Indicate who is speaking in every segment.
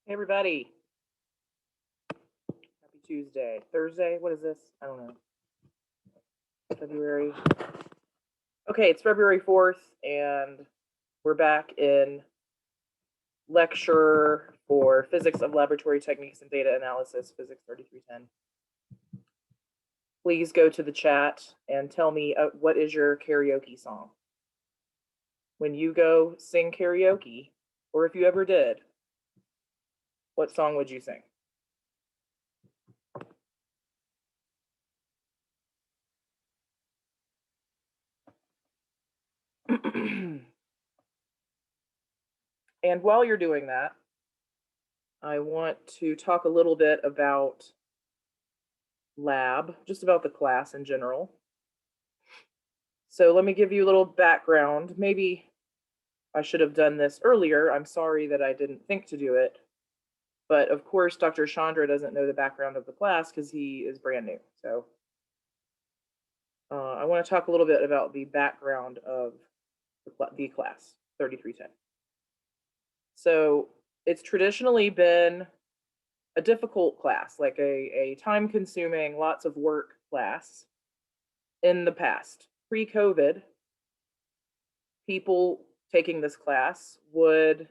Speaker 1: Hey everybody. Happy Tuesday. Thursday? What is this? I don't know. February. Okay, it's February 4th, and we're back in lecture for Physics of Laboratory Techniques and Data Analysis, Physics 3310. Please go to the chat and tell me what is your karaoke song? When you go sing karaoke, or if you ever did, what song would you sing? And while you're doing that, I want to talk a little bit about lab, just about the class in general. So let me give you a little background. Maybe I should have done this earlier. I'm sorry that I didn't think to do it. But of course, Dr. Chandra doesn't know the background of the class because he is brand new. So I want to talk a little bit about the background of the class 3310. So it's traditionally been a difficult class, like a time-consuming, lots of work class in the past. Pre-COVID, people taking this class would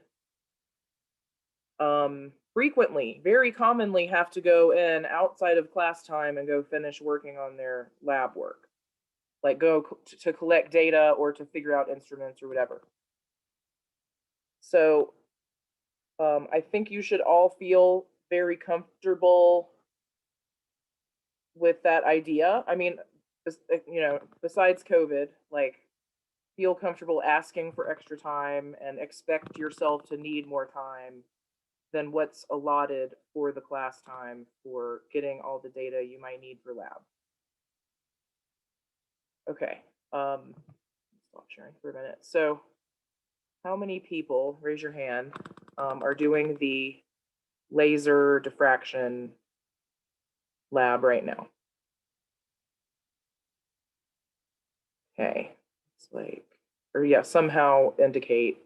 Speaker 1: frequently, very commonly, have to go in outside of class time and go finish working on their lab work, like go to collect data or to figure out instruments or whatever. So I think you should all feel very comfortable with that idea. I mean, besides COVID, like, feel comfortable asking for extra time and expect yourself to need more time than what's allotted for the class time for getting all the data you might need for lab. Okay, stop sharing for a minute. So how many people, raise your hand, are doing the laser diffraction lab right now? Okay, it's like, or yeah, somehow indicate.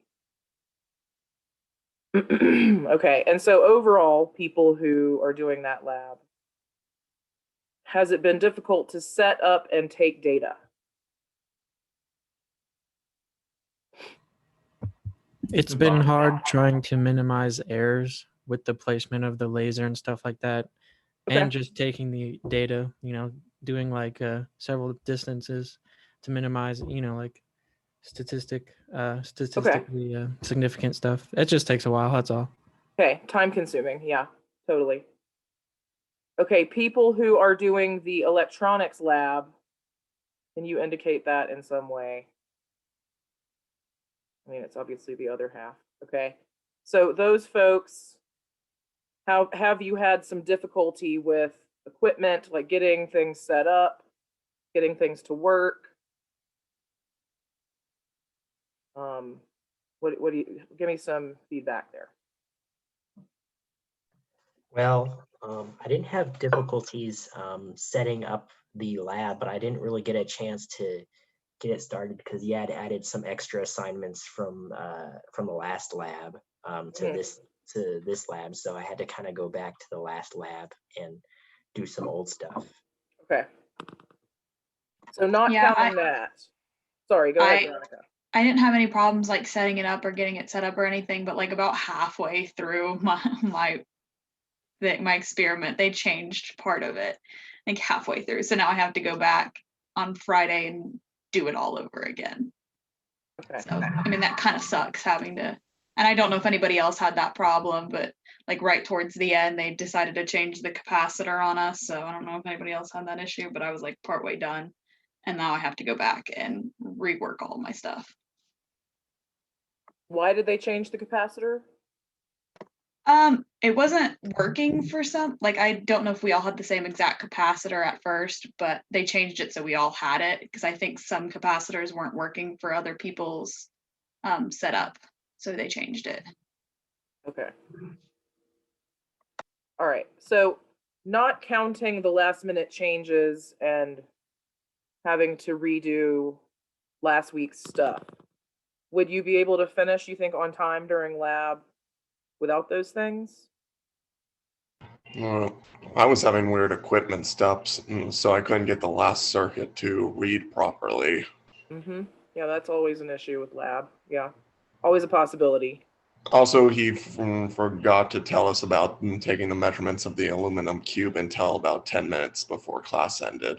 Speaker 1: Okay, and so overall, people who are doing that lab, has it been difficult to set up and take data?
Speaker 2: It's been hard trying to minimize errors with the placement of the laser and stuff like that.
Speaker 1: Okay.
Speaker 2: And just taking the data, doing like several distances to minimize, like statistically significant stuff. It just takes a while, that's all.
Speaker 1: Okay, time consuming, yeah, totally. Okay, people who are doing the electronics lab, can you indicate that in some way? I mean, it's obviously the other half. Okay, so those folks, how have you had some difficulty with equipment, like getting things set up, getting things to work? What do you, give me some feedback there.
Speaker 3: Well, I didn't have difficulties setting up the lab, but I didn't really get a chance to get it started because he had added some extra assignments from the last lab to this lab, so I had to kind of go back to the last lab and do some old stuff.
Speaker 1: Okay. So not counting that. Sorry, go ahead, Veronica.
Speaker 4: I didn't have any problems like setting it up or getting it set up or anything, but like about halfway through my experiment, they changed part of it, like halfway through. So now I have to go back on Friday and do it all over again.
Speaker 1: Okay.
Speaker 4: So I mean that kind of sucks having to, and I don't know if anybody else had that problem, but like right towards the end they decided to change the capacitor on us. So I don't know if anybody else had that issue, but I was like partway done. And now I have to go back and rework all my stuff.
Speaker 1: Why did they change the capacitor?
Speaker 4: It wasn't working for some, like, I don't know if we all had the same exact capacitor at first, but they changed it so we all had it because I think some capacitors weren't working for other people's setup. So they changed it.
Speaker 1: Okay. All right. So not counting the last minute changes and having to redo last week's stuff, would you be able to finish, you think, on time during lab without those things?
Speaker 5: Uh, I was having weird equipment stops, so I couldn't get the last circuit to read properly.
Speaker 1: Yeah, that's always an issue with lab. Yeah, always a possibility.
Speaker 5: Also, he forgot to tell us about taking the measurements of the aluminum cube until about 10 minutes before class ended.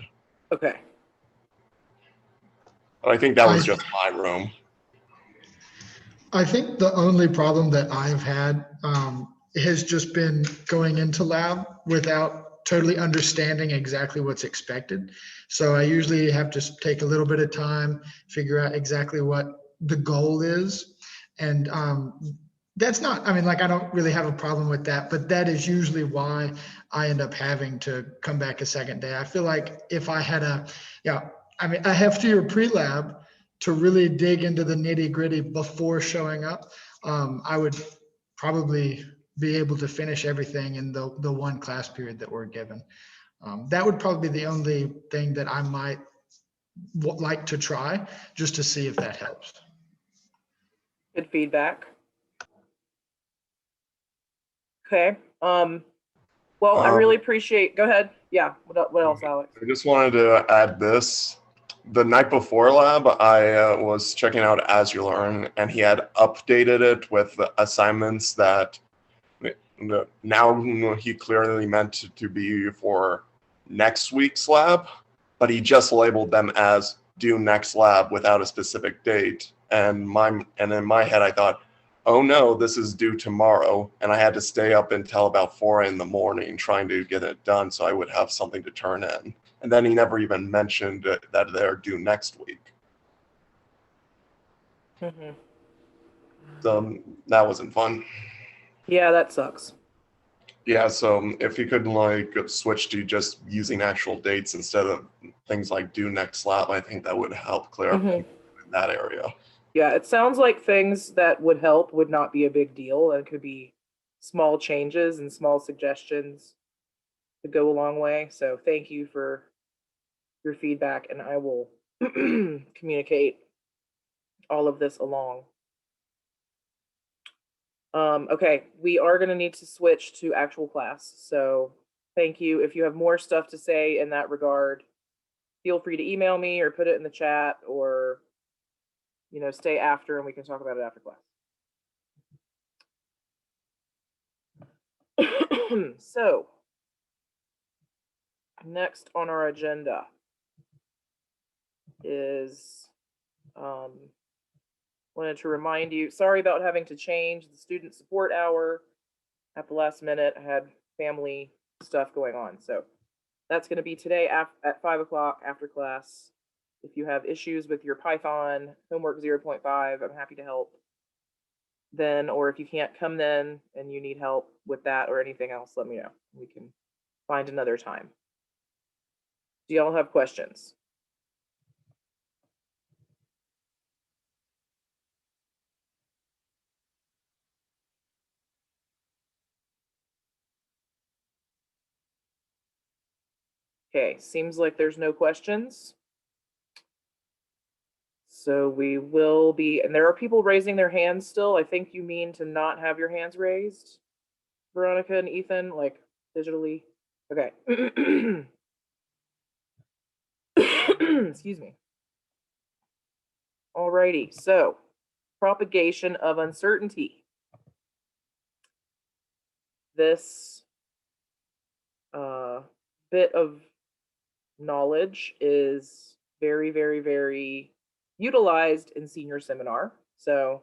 Speaker 1: Okay.
Speaker 5: But I think that was
Speaker 6: I-
Speaker 5: just my room.
Speaker 6: I think the only problem that I've had has just been going into lab without totally understanding exactly what's expected. So I usually have to take a little bit of time, figure out exactly what the goal is. And that's not, I mean, like, I don't really have a problem with that, but that is usually why I end up having to come back a second day. I feel like if I had I mean, I have to do a pre-lab to really dig into the nitty gritty before showing up. I would probably be able to finish everything in the one class period that we're given. That would probably be the only thing that I might like to try, just to see if that helps.
Speaker 1: Good feedback. Okay. Well, I really appreciate. Go ahead. Yeah. What else, Alex?
Speaker 5: I just wanted to add this. The night before lab, I was checking out As You Learn, and he had updated it with the assignments that now he clearly meant to be for next week's lab, but he just labeled them as due next lab without a specific date. And in my head, I thought, oh no, this is due tomorrow, and I had to stay up until about 4 a.m. trying to get it done so I would have something to turn in. And then he never even mentioned that they're due next week. So that wasn't fun.
Speaker 1: Yeah, that sucks.
Speaker 5: Yeah, so if you could like switch to just using actual dates instead of things like due next lab, I think that would help clear up in that area.
Speaker 1: Yeah, it sounds like things that would help would not be a big deal and could be small changes and small suggestions to go a long way. So thank you for your feedback, and I will communicate all of this along. Okay, we are going to need to switch to actual class. So thank you. If you have more stuff to say in that regard, feel free to email me or put it in the chat, or stay after and we can talk about it after class. So next on our agenda is wanted to remind you, sorry about having to change the student support hour at the last minute. I had family stuff going on. So that's going to be today at 5 o'clock after class. If you have issues with your Python homework 0.5, I'm happy to help then, or if you can't come then and you need help with that or anything else, let me know. We can find another time. Do y'all have questions? Okay, seems like there's no questions. So we will be, and there are people raising their hands still. I think you mean to not have your hands raised, Veronica and Ethan, like digitally. Okay. Excuse me. Alrighty, so propagation of uncertainty. This bit of knowledge is very, very, very utilized in senior seminar. So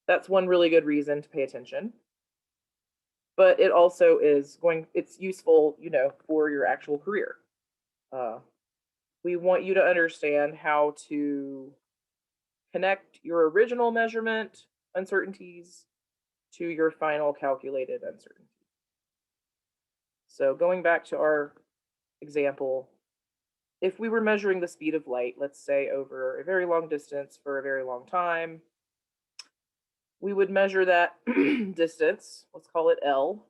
Speaker 1: that's one really good reason to pay attention. But it also is it's useful, for your actual career. We want you to understand how to connect your original measurement uncertainties to your final calculated uncertainty. So going back to our example, if we were measuring the speed of light, let's say over a very long distance for a very long time, we would measure that distance, let's call it L.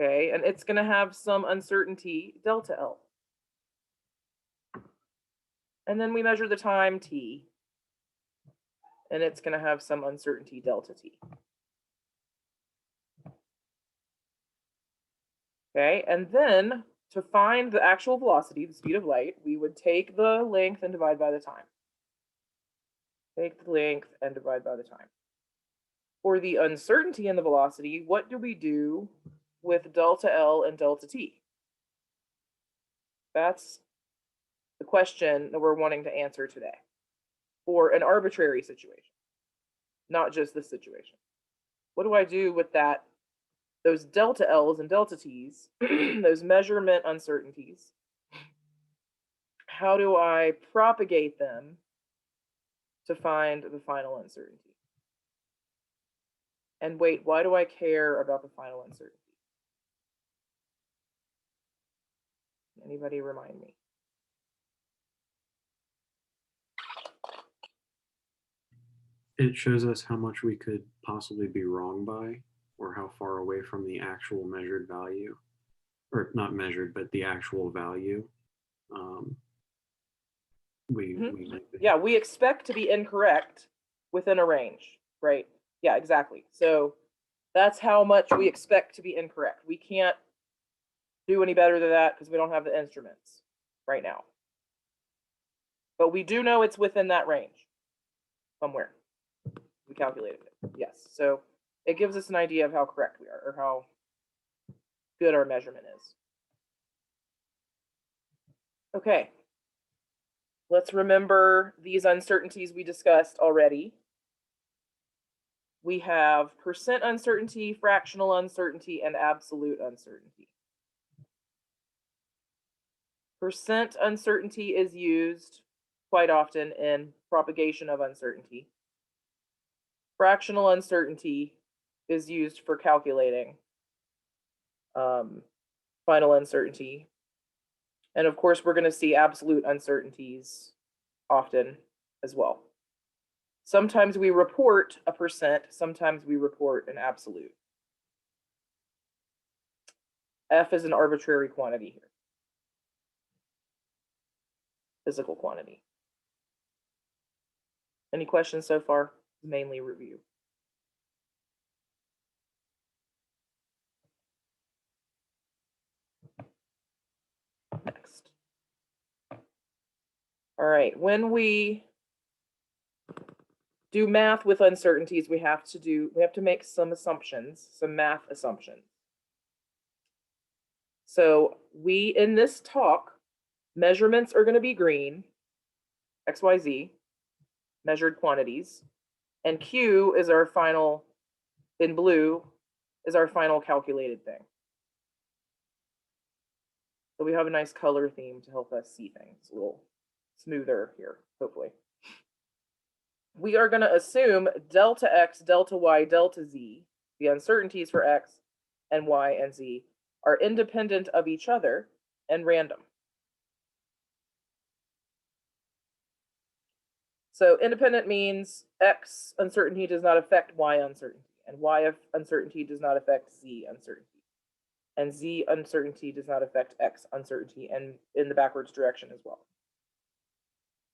Speaker 1: Okay, and it's going to have some uncertainty, delta L. And then we measure the time T, and it's going to have some uncertainty, delta T. Okay, and then to find the actual velocity, the speed of light, we would take the length and divide by the time. Take the length and divide by the time. For the uncertainty in the velocity, what do we do with delta L and delta T? That's the question that we're wanting to answer today for an arbitrary situation, not just this situation. What do I do with that? Those delta L's and delta T's, those measurement uncertainties, how do I propagate them to find the final uncertainty? And wait, why do I care about the final uncertainty? Anybody remind me?
Speaker 7: It shows us how much we could possibly be wrong by, or how far away from the actual measured value, or not measured, but the actual value. We might be.
Speaker 1: Yeah, we expect to be incorrect within a range, right? Yeah, exactly. So that's how much we expect to be incorrect. We can't do any better than that because we don't have the instruments right now. But we do know it's within that range somewhere. We calculated it. Yes. So it gives us an idea of how correct we are or how good our measurement is. Okay. Let's remember these uncertainties we discussed already. We have percent uncertainty, fractional uncertainty, and absolute uncertainty. Percent uncertainty is used quite often in propagation of uncertainty. Fractional uncertainty is used for calculating final uncertainty. And of course, we're going to see absolute uncertainties often as well. Sometimes we report a percent, sometimes we report an absolute. F is an arbitrary quantity here. Physical quantity. Any questions so far? Mainly review. Next. All right, when we do math with uncertainties, we have to make some assumptions, some math assumptions. So in this talk, measurements are going to be green, X, Y, Z, measured quantities, and Q is our final, in blue, is our final calculated thing. So we have a nice color theme to help us see things a little smoother here, hopefully. We are going to assume delta X, delta Y, delta Z, the uncertainties for X and Y and Z, are independent of each other and random. So independent means X uncertainty does not affect Y uncertainty, and Y uncertainty does not affect Z uncertainty, and Z uncertainty does not affect X uncertainty, and in the backwards direction as well.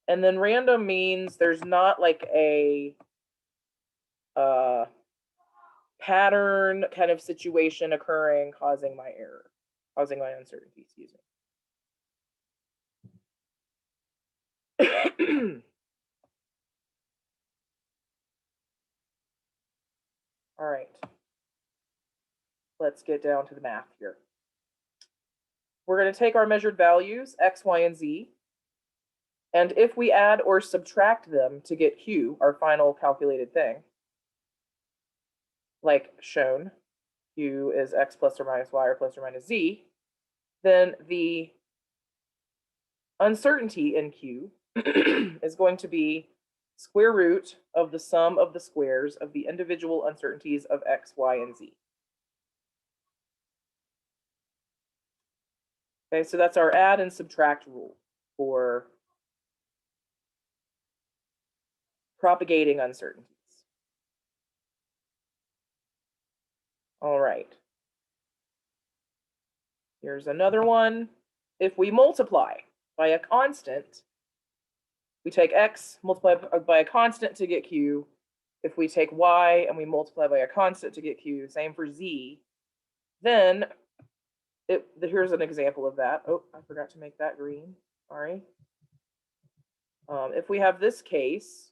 Speaker 1: And then random means there's not like a pattern kind of situation occurring causing my error, causing my uncertainty, excuse me. All right. Let's get down to the math here. We're going to take our measured values, X, Y, and Z. And if we add or subtract them to get Q, our final calculated thing, like shown, Q is X plus or minus Y or plus or minus Z, then the uncertainty in Q is going to be square root of the sum of the squares of the individual uncertainties of X, Y, and Z. Okay, so that's our add and subtract rule for propagating uncertainties. All right. Here's another one. If we multiply by a constant, we take X, multiply by a constant to get Q. If we take Y and we multiply by a constant to get Q, same for Z, then Here's an example of that. Oh, I forgot to make that green. Sorry. If we have this case,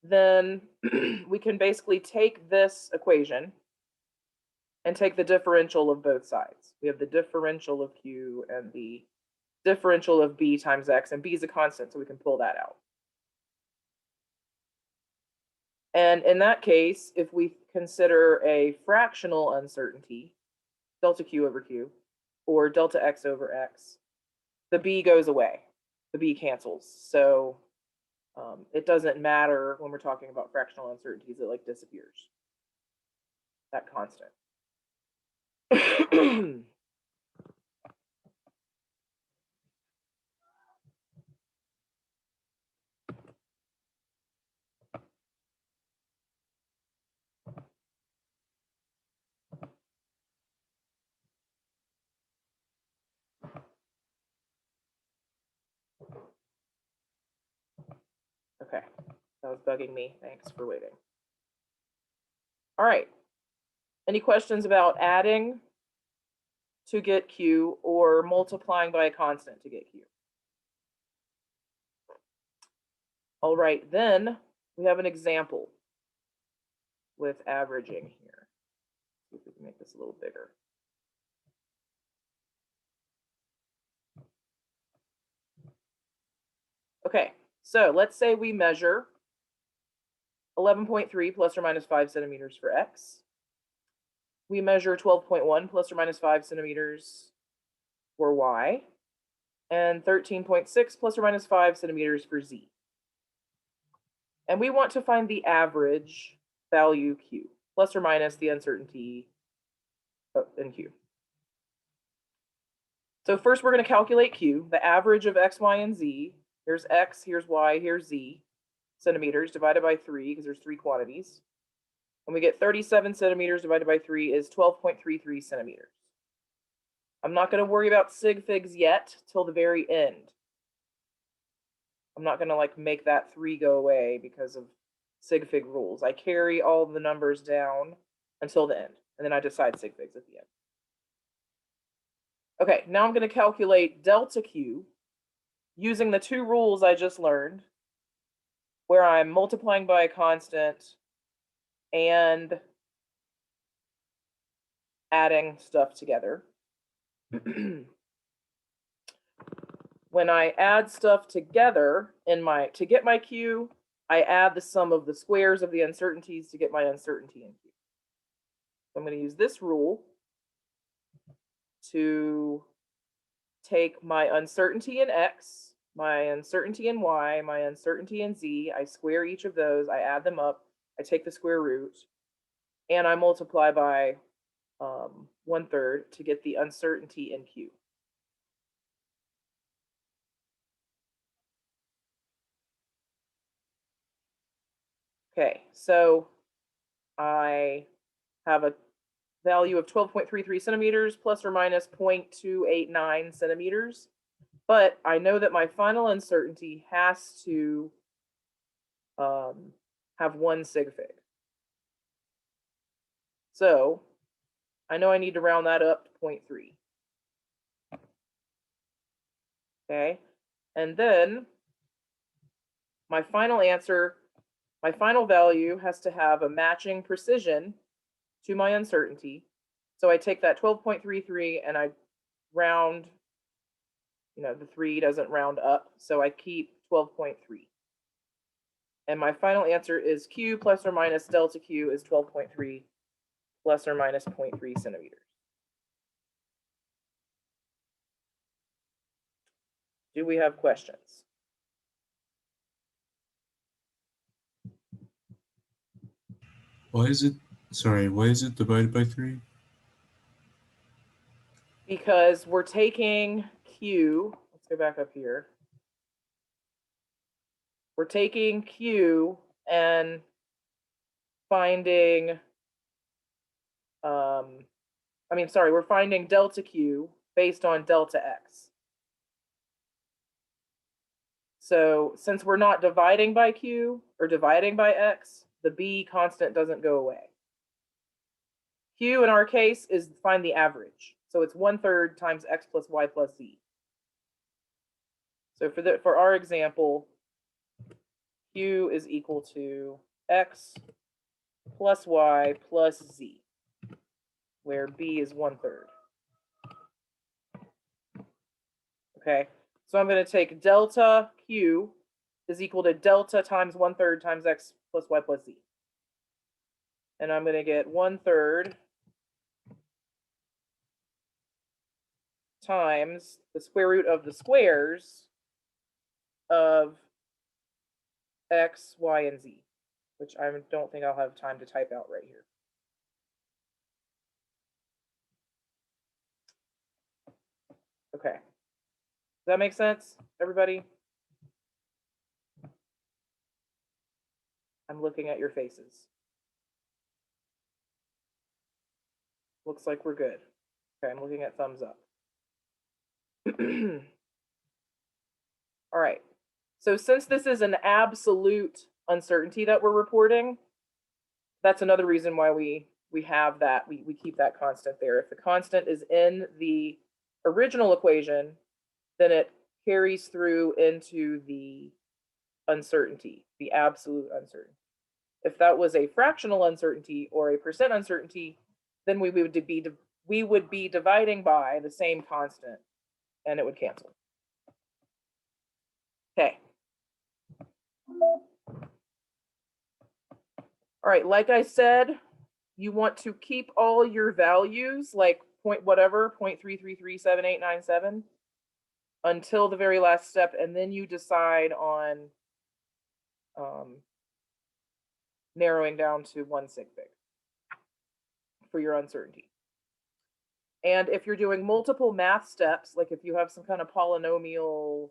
Speaker 1: then we can basically take this equation and take the differential of both sides. We have the differential of Q and the differential of B times X, and B is a constant, so we can pull that out. And in that case, if we consider a fractional uncertainty, delta Q over Q, or delta X over X, the B goes away. The B cancels. So it doesn't matter when we're talking about fractional uncertainties, it like disappears. That constant. Okay, that was bugging me. Thanks for waiting. All right. Any questions about adding to get Q or multiplying by a constant to get Q? All right, then we have an example with averaging here. See if we can make this a little bigger. Okay, so let's say we measure 11.3 plus or minus 5 centimeters for X. We measure 12.1 plus or minus 5 centimeters for Y, and 13.6 plus or minus 5 centimeters for Z. And we want to find the average value Q, plus or minus the uncertainty in Q. So first we're going to calculate Q, the average of X, Y, and Z. Here's X, here's Y, here's Z, centimeters divided by 3, because there's 3 quantities. And we get 37 centimeters divided by 3 is 12.33 centimeters. I'm not going to worry about sig figs yet till the very end. I'm not going to like make that 3 go away because of sig fig rules. I carry all the numbers down until the end, and then I decide sig figs at the end. Okay, now I'm going to calculate delta Q using the 2 rules I just learned, where I'm multiplying by a constant and adding stuff together. When I add stuff together to get my Q, I add the sum of the squares of the uncertainties to get my uncertainty in Q. So I'm going to use this rule to take my uncertainty in X, my uncertainty in Y, my uncertainty in Z. I square each of those, I add them up, I take the square root, and I multiply by 1/3 to get the uncertainty in Q. Okay, so I have a value of 12.33 centimeters plus or minus 0.289 centimeters, but I know that my final uncertainty has to have 1 sig fig. So I know I need to round that up to 0.3. Okay, and then my final answer, my final value has to have a matching precision to my uncertainty. So I take that 12.33 and I round, the 3 doesn't round up, so I keep 12.3. And my final answer is Q plus or minus delta Q is 12.3 plus or minus 0.3 centimeters. Do we have questions?
Speaker 8: Why is it divided by 3?
Speaker 1: Because we're taking Q, let's go back up here. We're taking Q and finding, we're finding delta Q based on delta X. So since we're not dividing by Q or dividing by X, the B constant doesn't go away. Q in our case is find the average. So it's 1/3 times x plus y plus z. So for our example, Q is equal to x plus y plus z, where b is 1/3. Okay, so I'm going to take delta Q is equal to delta times 1/3 times x plus y plus z. And I'm going to get 1/3 times the square root of the squares of x, y, and z, which I don't think I'll have time to type out right here. Okay. Does that make sense, everybody? I'm looking at your faces. Looks like we're good. Okay, I'm looking at thumbs up. All right. So since this is an absolute uncertainty that we're reporting, that's another reason why we have that, we keep that constant there. If the constant is in the original equation, then it carries through into the uncertainty, the absolute uncertainty. If that was a fractional uncertainty or a percent uncertainty, then we would be dividing by the same constant and it would cancel. Okay. All right, like I said, you want to keep all your values like point whatever, 0.3337897 until the very last step, and then you decide on narrowing down to 1 sig fig for your uncertainty. And if you're doing multiple math steps, like if you have some kind of polynomial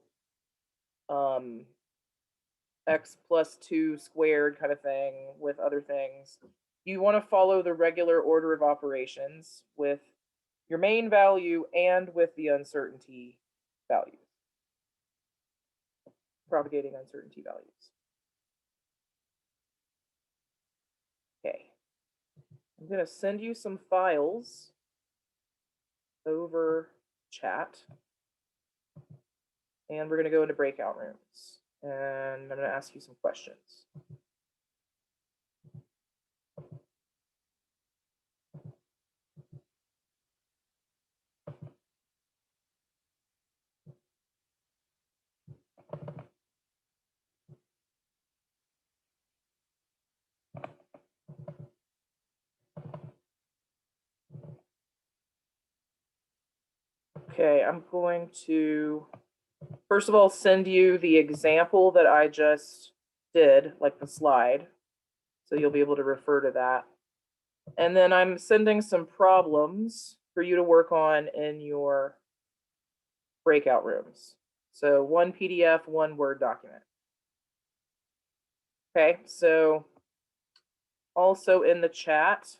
Speaker 1: x plus 2 squared kind of thing with other things, you want to follow the regular order of operations with your main value and with the uncertainty values, propagating uncertainty values. Okay, I'm going to send you some files over chat, and we're going to go into breakout rooms, and I'm going to ask you some questions. Okay, I'm going to, first of all, send you the example that I just did, like the slide, so you'll be able to refer to that. And then I'm sending some problems for you to work on in your breakout rooms. So 1 PDF, 1 Word document. Okay, so also in the chat,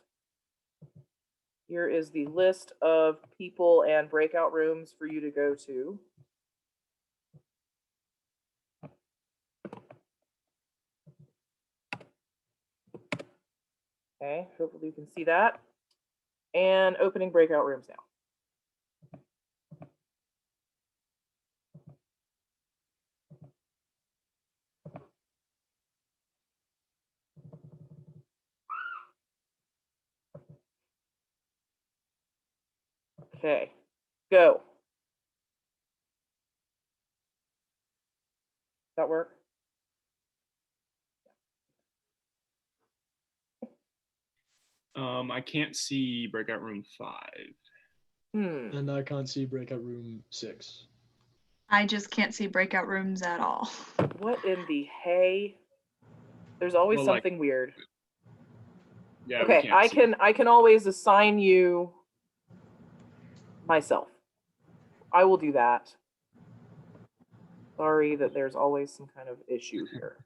Speaker 1: here is the list of people and breakout rooms for you to go to. Okay, hopefully you can see that. And opening breakout rooms now. Okay, go. That work?
Speaker 9: I can't see breakout room 5.
Speaker 10: And I can't see breakout room 6.
Speaker 4: I just can't see breakout rooms at all.
Speaker 1: What in the hay? There's always
Speaker 9: Well,
Speaker 1: something weird.
Speaker 9: Yeah, we
Speaker 1: Okay,
Speaker 9: can't see.
Speaker 1: I can always assign you myself. I will do that. Sorry that there's always some kind of issue here.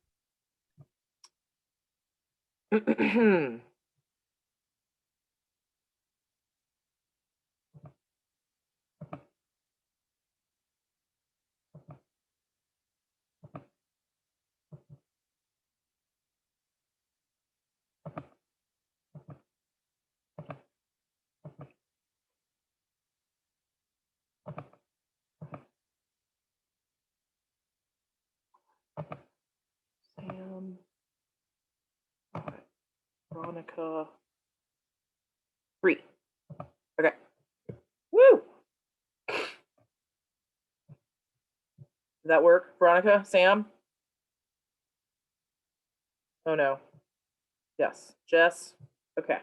Speaker 1: Veronica. 3. Okay. Woo! Does that work? Veronica? Sam? Oh no. Yes. Jess? Okay.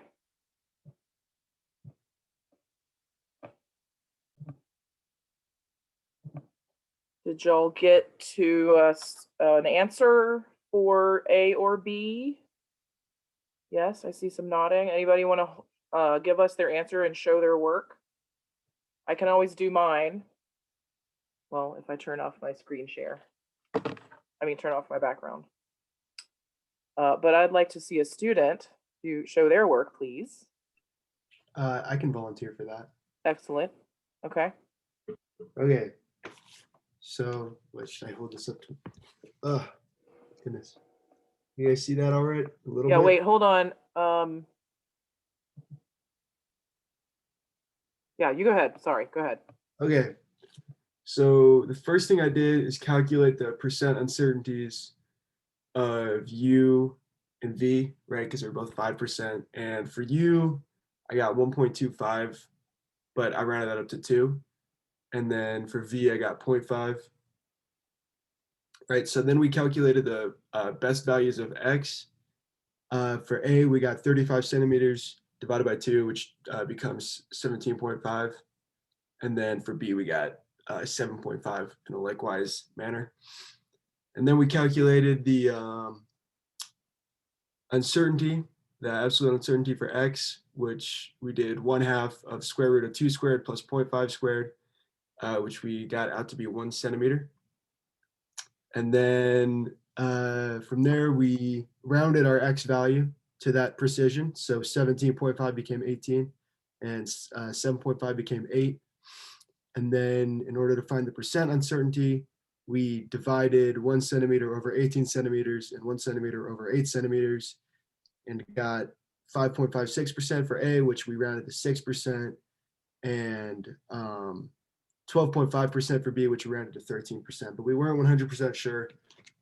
Speaker 1: Did y'all get to an answer for A or B? Yes, I see some nodding. Anybody want to give us their answer and show their work? I can always do mine. Well, if I turn off my screen share. I mean, turn off my background. But I'd like to see a student to show their work, please.
Speaker 11: I can volunteer for that.
Speaker 1: Excellent. Okay.
Speaker 11: Okay. So, what should I hold this up to? Oh, goodness. You guys see that all right? A little
Speaker 1: Yeah,
Speaker 11: bit?
Speaker 1: wait, hold on. Yeah, you go ahead. Sorry, go ahead.
Speaker 11: Okay. So the first thing I did is calculate the percent uncertainties of U and V, right? Because they're both 5%. And for U, I got 1.25, but I rounded that up to 2. And then for V, I got 0.5. Right, so then we calculated the best values of X. For A, we got 35 centimeters divided by 2, which becomes 17.5. And then for B, we got 7.5 in a likewise manner. And then we calculated the uncertainty, the absolute uncertainty for X, which we did 1/2 of square root of 2 squared plus 0.5 squared, which we got out to be 1 centimeter. And then from there, we rounded our X value to that precision. So 17.5 became 18 and 7.5 became 8. And then in order to find the percent uncertainty, we divided 1 centimeter over 18 centimeters and 1 centimeter over 8 centimeters and got 5.56% for A, which we rounded to 6%, and 12.5% for B, which we rounded to 13%. But we weren't 100% sure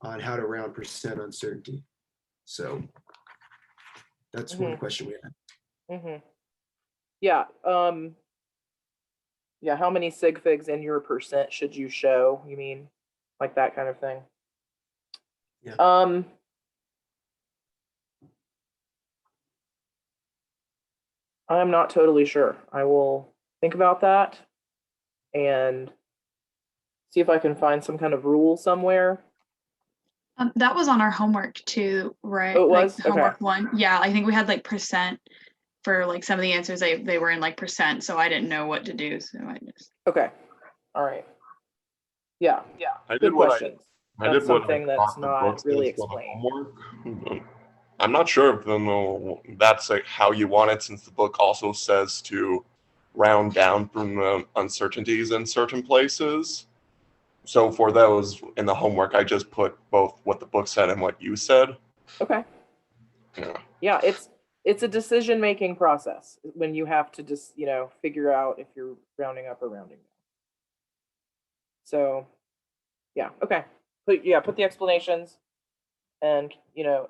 Speaker 11: on how to round percent uncertainty. So that's one question we had.
Speaker 1: Mm-hmm. Yeah. Yeah, how many sig figs in your percent should you show? You mean like that kind of thing?
Speaker 11: Yeah.
Speaker 1: I'm not totally sure. I will think about that and see if I can find some kind of rule somewhere.
Speaker 4: That was on our homework too, right?
Speaker 1: Oh, it was?
Speaker 4: Like homework
Speaker 1: Okay.
Speaker 4: 1. Yeah, I think we had like percent for like some of the answers. They were in like percent, so I didn't know what to do. So I just.
Speaker 1: Okay. All right. Yeah.
Speaker 5: I
Speaker 1: Good
Speaker 5: did what
Speaker 1: questions.
Speaker 5: I
Speaker 1: That's
Speaker 5: did what I
Speaker 1: something that's
Speaker 5: thought the
Speaker 1: not
Speaker 5: book
Speaker 1: really
Speaker 5: says for the
Speaker 1: explained.
Speaker 5: homework. I'm not sure if that's like how you want it, since the book also says to round down from the uncertainties in certain places. So for those in the homework, I just put both what the book said and what you said.
Speaker 1: Okay.
Speaker 5: Yeah.
Speaker 1: Yeah, it's a decision-making process when you have to just, figure out if you're rounding up or rounding down. So, yeah, okay. Put the explanations and,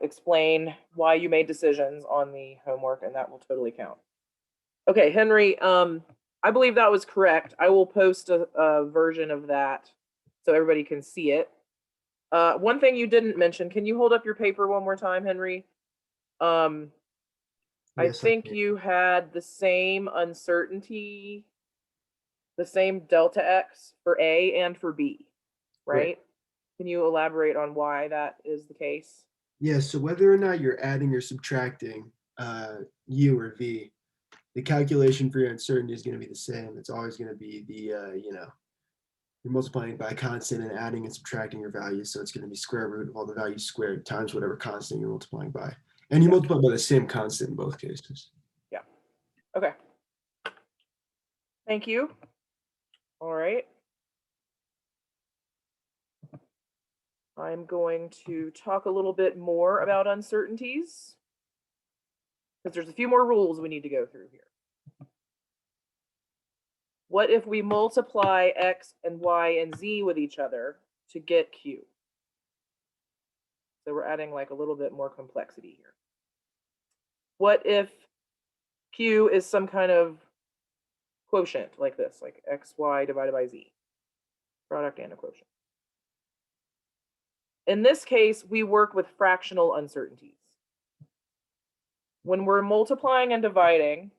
Speaker 1: explain why you made decisions on the homework, and that will totally count. Okay, Henry, I believe that was correct. I will post a version of that so everybody can see it. One thing you didn't mention, can you hold up your paper one more time, Henry? I
Speaker 11: Yes,
Speaker 1: think
Speaker 11: can.
Speaker 1: you had the same uncertainty, the same delta X for A and for B, right? Can you elaborate on why that is the case?
Speaker 11: Yeah, so whether or not you're adding or subtracting U or V, the calculation for your uncertainty is going to be the same. It's always going to be the, you're multiplying by a constant and adding and subtracting your values. So it's going to be square root of all the values squared times whatever constant you're multiplying by. And you multiply by the same constant in both cases.
Speaker 1: Yeah. Okay. Thank you. All right. I'm going to talk a little bit more about uncertainties because there's a few more rules we need to go through here. What if we multiply X and Y and Z with each other to get Q? So we're adding like a little bit more complexity here. what if Q is some kind of quotient like this, like xy divided by z, product and a quotient. In this case, we work with fractional uncertainties. When we're multiplying and dividing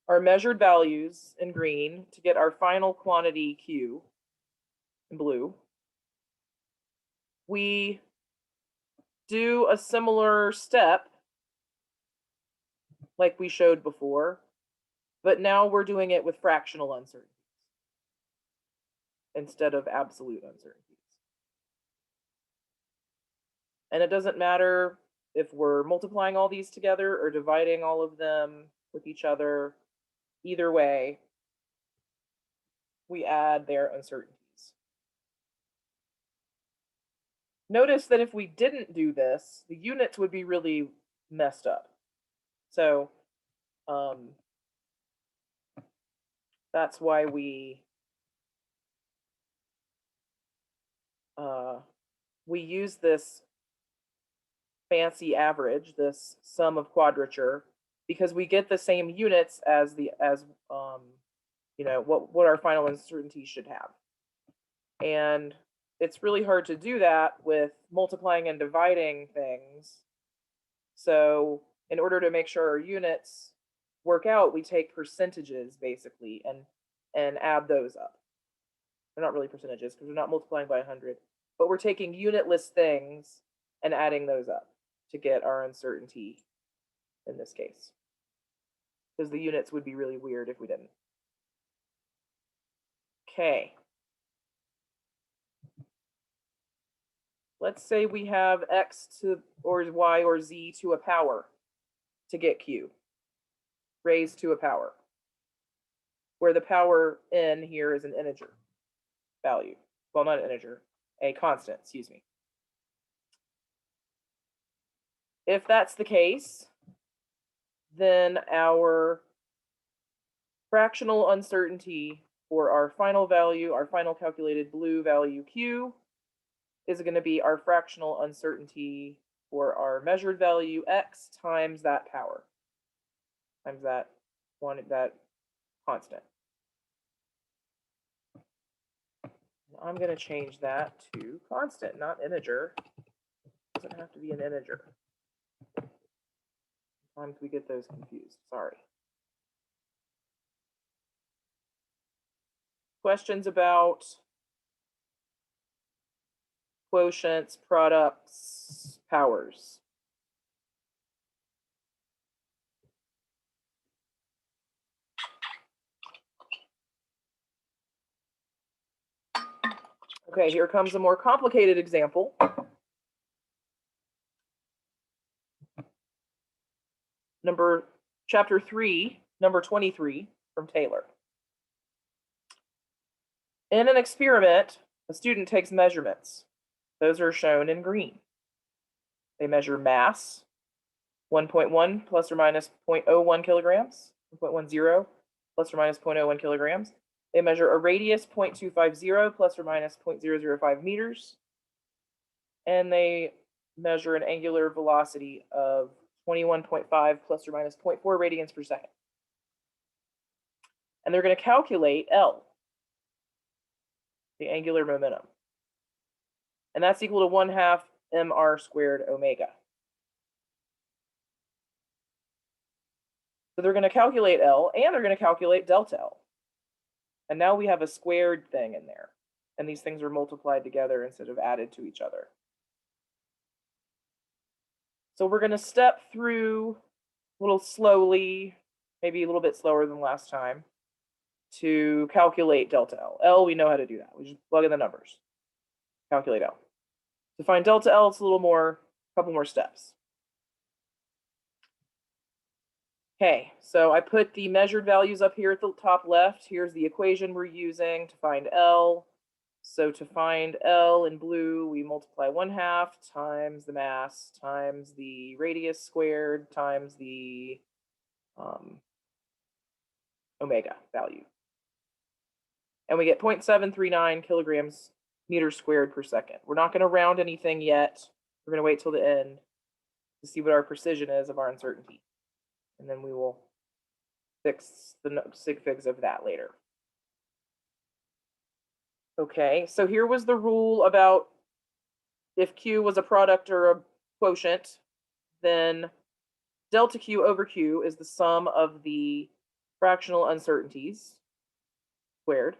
Speaker 1: our measured values in green to get our final quantity Q in blue, we do a similar step like we showed before, but now we're doing it with fractional uncertainties instead of absolute uncertainties. And it doesn't matter if we're multiplying all these together or dividing all of them with each other. Either way, we add their uncertainties. Notice that if we didn't do this, the units would be really messed up. So that's why we use this fancy average, this sum of quadrature, because we get the same units as you know, what our final uncertainty should have. And it's really hard to do that with multiplying and dividing things. So in order to make sure our units work out, we take percentages basically and add those up. They're not really percentages because we're not multiplying by 100, but we're taking unitless things and adding those up to get our uncertainty in this case. Because the units would be really weird if we didn't. Okay. Let's say we have x to or y or z to a power to get q, raised to a power, where the power n here is an integer value. Well, not an integer, a constant, excuse me. If that's the case, then our fractional uncertainty for our final value, our final calculated blue value q, is going to be our fractional uncertainty for our measured value x times that power, times that constant. I'm going to change that to constant, not integer. It doesn't have to be an integer. Sometimes we get those confused. Sorry. Questions about quotients, products, powers? Okay, here comes a more complicated example. Chapter 3, number 23 from Taylor. In an experiment, a student takes measurements. Those are shown in green. They measure mass, 1.1 plus or minus 0.01 kilograms, 1.10 plus or minus 0.01 kilograms. They measure a radius, 0.250 plus or minus 0.005 meters. And they measure an angular velocity of 21.5 plus or minus 0.4 radians per second. And they're going to calculate L, the angular momentum. And that's equal to 1/2 mr squared omega. So they're going to calculate L and they're going to calculate delta L. And now we have a squared thing in there. And these things are multiplied together instead of added to each other. So we're going to step through a little slowly, maybe a little bit slower than last time, to calculate delta L. L, we know how to do that. We just plug in the numbers. Calculate L. To find delta L, it's a couple more steps. Okay, so I put the measured values up here at the top left. Here's the equation we're using to find L. So to find L in blue, we multiply 1/2 times the mass times the radius squared times the omega value. And we get 0.739 kilograms meters squared per second. We're not going to round anything yet. We're going to wait till the end. to see what our precision is of our uncertainty. And then we will fix the sig figs of that later. Okay, so here was the rule about if Q was a product or a quotient, then delta Q over Q is the sum of the fractional uncertainties squared.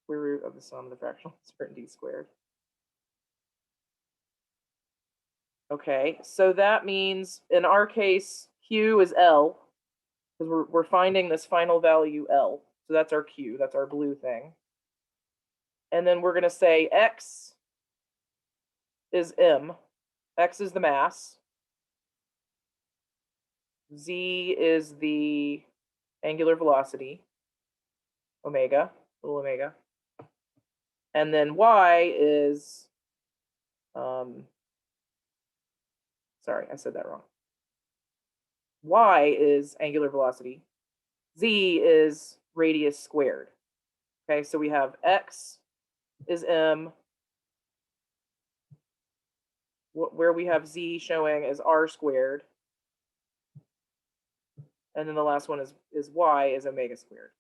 Speaker 1: Square root of the sum of the fractional uncertainties squared. Okay, so that means in our case, Q is L, because we're finding this final value L. So that's our Q, that's our blue thing. And then we're going to say X is M. X is the mass. Z is the angular velocity, omega, little omega. And then Y is, sorry, I said that wrong. Y is angular velocity. Z is radius squared. Okay, so we have X is M. Where we have Z showing is R squared. And then the last one is Y is omega squared.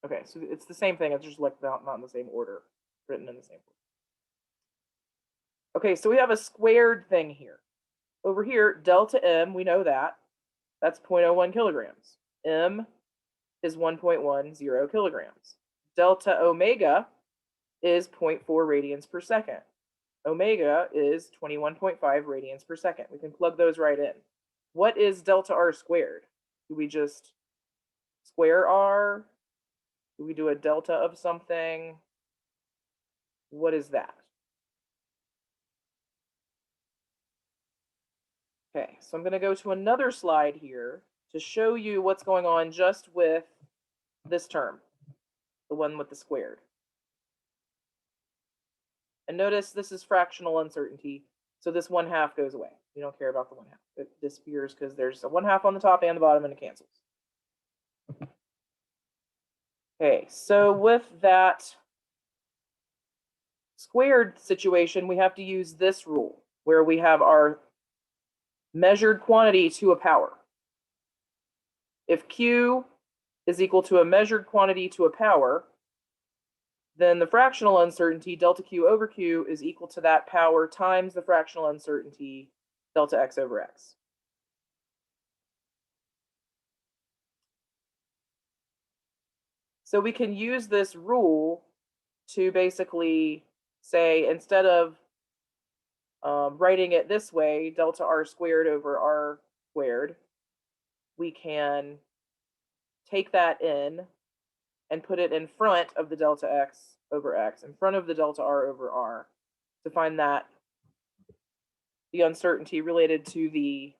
Speaker 1: Okay, so it's the same thing. It's just like not in the same order, written in the same order. Okay, so we have a squared thing here. Over here, delta M, we know that. That's 0.01 kilograms. M is 1.10 kilograms. Delta omega is 0.4 radians per second. Omega is 21.5 radians per second. We can plug those right in. What is delta R squared? Do we just square R? Do we do a delta of something? What is that? Okay, so I'm going to go to another slide here to show you what's going on just with this term, the one with the squared. And notice this is fractional uncertainty, so this 1/2 goes away. We don't care about the 1/2. It disappears because there's a 1/2 on the top and the bottom, and it cancels. Okay, so with that squared situation, we have to use this rule where we have our measured quantity to a power. If Q is equal to a measured quantity to a power, then the fractional uncertainty, delta Q over Q, is equal to that power times the fractional uncertainty, delta X over X. So we can use this rule to basically say, instead of writing it this way, delta R squared over R squared, we can take that in and put it in front of the delta X over X, in front of the delta R over R, to find that the uncertainty related to the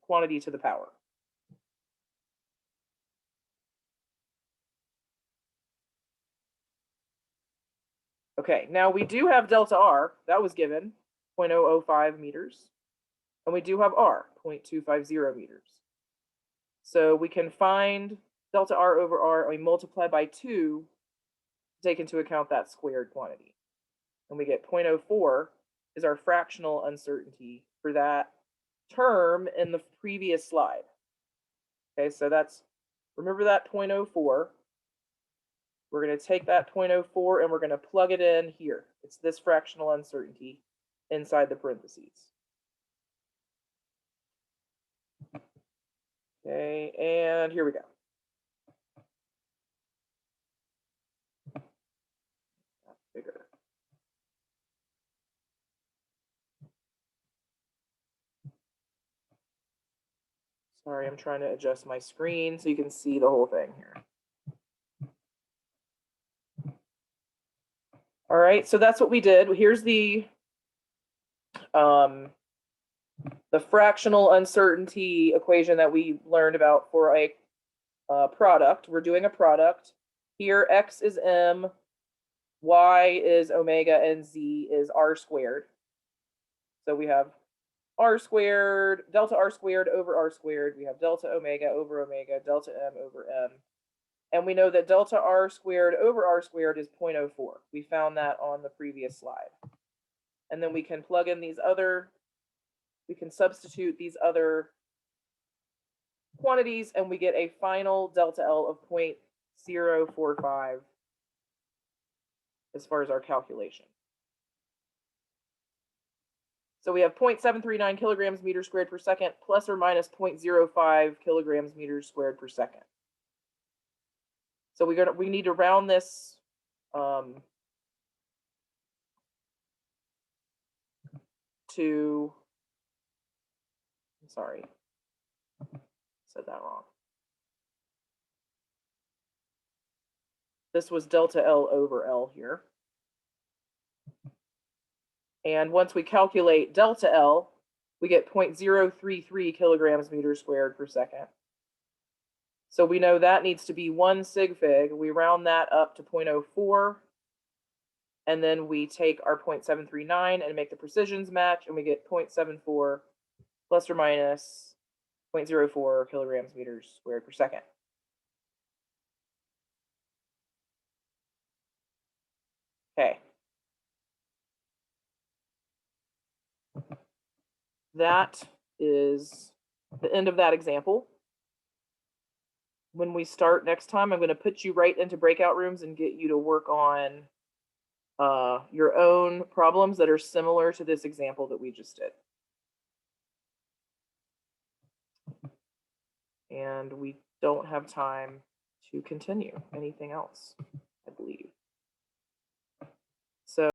Speaker 1: quantity to the power. Okay, now we do have delta R, that was given, 0.005 meters. And we do have R, 0.250 meters. So we can find delta R over R, and we multiply by 2 to take into account that squared quantity. And we get 0.04 is our fractional uncertainty for that term in the previous slide. Okay, so that's, remember that 0.04. We're going to take that 0.04 and we're going to plug it in here. It's this fractional uncertainty inside the parentheses. Okay, and here we go. That's bigger. Sorry, I'm trying to adjust my screen so you can see the whole thing here. All right, so that's what we did. Here's the fractional uncertainty equation that we learned about for a product. We're doing a product. Here, X is M, Y is omega, and Z is R squared. So we have R squared, delta R squared over R squared. We have delta omega over omega, delta M over M. And we know that delta R squared over R squared is 0.04. We found that on the previous slide. and then we can plug in these other, we can substitute these other quantities, and we get a final delta L of 0.045 as far as our calculation. So we have 0.739 kilograms meters squared per second plus or minus 0.05 kilograms meters squared per second. So we need to round this to, I'm sorry, said that wrong. This was delta L over L here. And once we calculate delta L, we get 0.033 kilograms meters squared per second. So we know that needs to be 1 sig fig. We round that up to 0.04. And then we take our 0.739 and make the precisions match, and we get 0.74 plus or minus 0.04 kilograms meters squared per second. Okay. That is the end of that example. When we start next time, I'm going to put you right into breakout rooms and get you to work on your own problems that are similar to this example that we just did. And we don't have time to continue. Anything else?